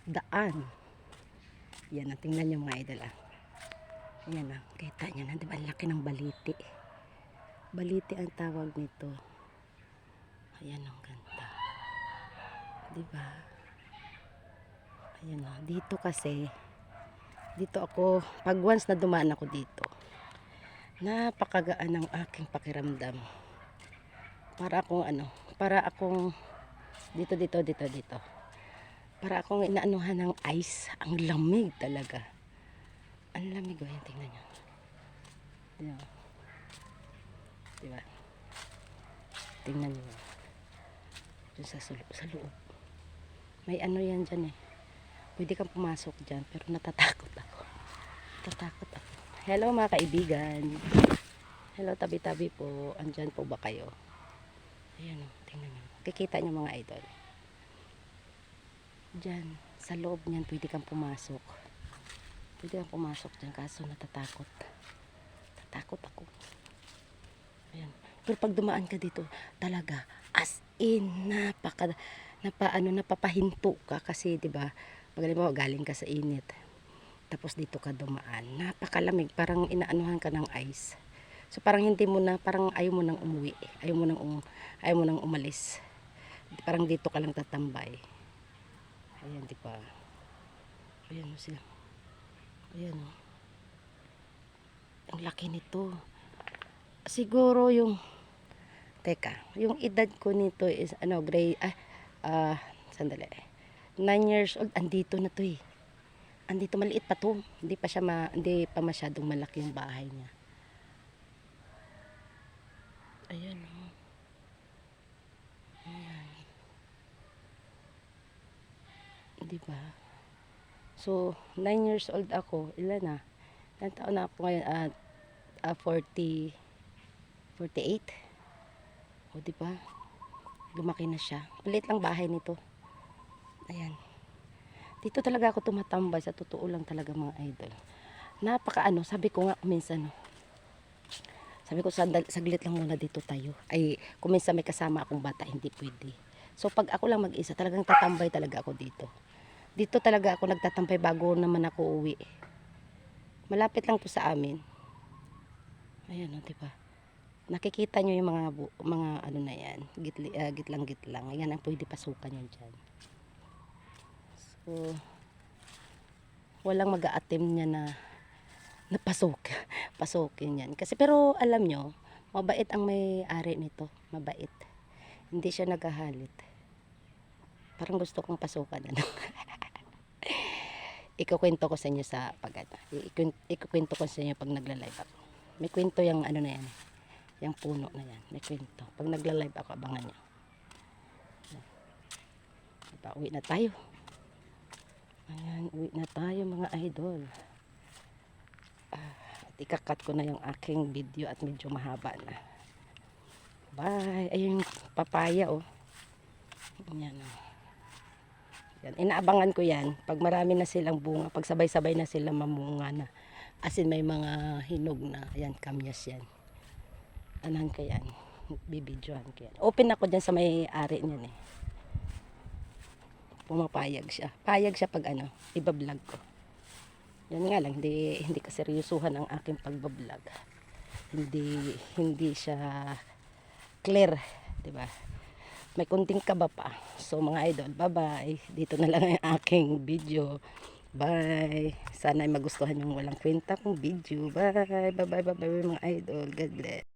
daan. Yan, tingnan nyo mga idol. Ayan na, kita nyo na, diba? Ang laki ng baliti. Baliti ang tawag nito. Ayan, ang ganda. Diba? Ayan o, dito kasi, dito ako, pag once na dumaan ako dito, napakagaan ng aking pakiramdam. Para akong dito. Para akong inaanuhan ng ice. Ang lamig talaga. Ang lamig o, yan, tingnan nyo. Diba? Diba? Tingnan nyo. Diyan sa loob. May ano yan dyan eh. Pwede kang pumasok dyan, pero natatakot ako. Hello mga kaibigan. Hello tabi-tabi po. Andyan po ba kayo? Ayan o, tingnan nyo. Kikita nyo mga idol. Dyan, sa loob niyan, pwede kang pumasok. Pwede kang pumasok dyan, kaso natatakot. Tatakot ako. Ayan. Pero pag dumaan ka dito, talaga, as in, napapahinto ka kasi, diba, pag halimbawa, galing ka sa init. Tapos dito ka dumaan. Napakalamig, parang inaanuhan ka ng ice. So parang hindi mo na, parang ayaw mo nang umuwi. Ayaw mo nang umalis. Parang dito ka lang tatambay. Ayan, diba? Ayan o sila. Ayan o. Ang laki nito. Siguro yung yung edad ko nito is sandali. 9 years old, andito na to eh. Andito, maliit pa to. Hindi pa masyadong malaki yung bahay niya. Ayan o. Ayan. Diba? So, 9 years old ako. Ilan na? Ilan taon na ako ngayon? 48. O, diba? Lumaki na siya. Maliit lang bahay nito. Ayan. Dito talaga ako tumatambay. Sa totoo lang talaga mga idol. Sabi ko nga minsan, sabi ko saglit lang muna dito tayo. Ay, kung minsan may kasama akong bata, hindi pwede. So, pag ako lang mag-isa, talagang tatambay talaga ako dito. Dito talaga ako nagtatambay bago naman ako uwi. Malapit lang to sa amin. Ayan o, diba? Nakikita nyo yung mga ano na yan. Gitlang. Ayan ang pwede pasukan yan dyan. So, walang mag-a-attempt niya na pasukin yan. Kasi pero alam nyo, mabait ang may-ari nito. Mabait. Hindi siya naghahalit. Parang gusto kong pasukan. Ikukwento ko sa inyo ikukwento ko sa inyo pag nagla-live ako. May kwento yung ano na yan. Yung puno na yan. May kwento. Pag nagla-live ako, abangan nyo. Uwi na tayo. Ayan, uwi na tayo mga idol. At ikakat ko na yung aking video at medyo mahaba na. Bye. Ayun yung papaya oh. Ayan oh. Yan. Inaabangan ko yan. Pag marami na silang bunga, pag sabay-sabay na sila mamunga na. As in may mga hinog na. Ayan, kamyas yan. Anahan ko yan. Bibidyohan ko yan. Open ako dyan sa may-ari niyan eh. Pumapayag siya. Payag siya pag ibablog ko. Yan nga lang, hindi kaseryosuhan ang aking pagbablog. Hindi siya clear, 'di ba? May kunting kaba pa. So mga idol, bye-bye. Dito na lang ang aking video. Bye. Sana ay magustuhan yung walang kwenta kong video. Bye. Bye mga idol. God bless.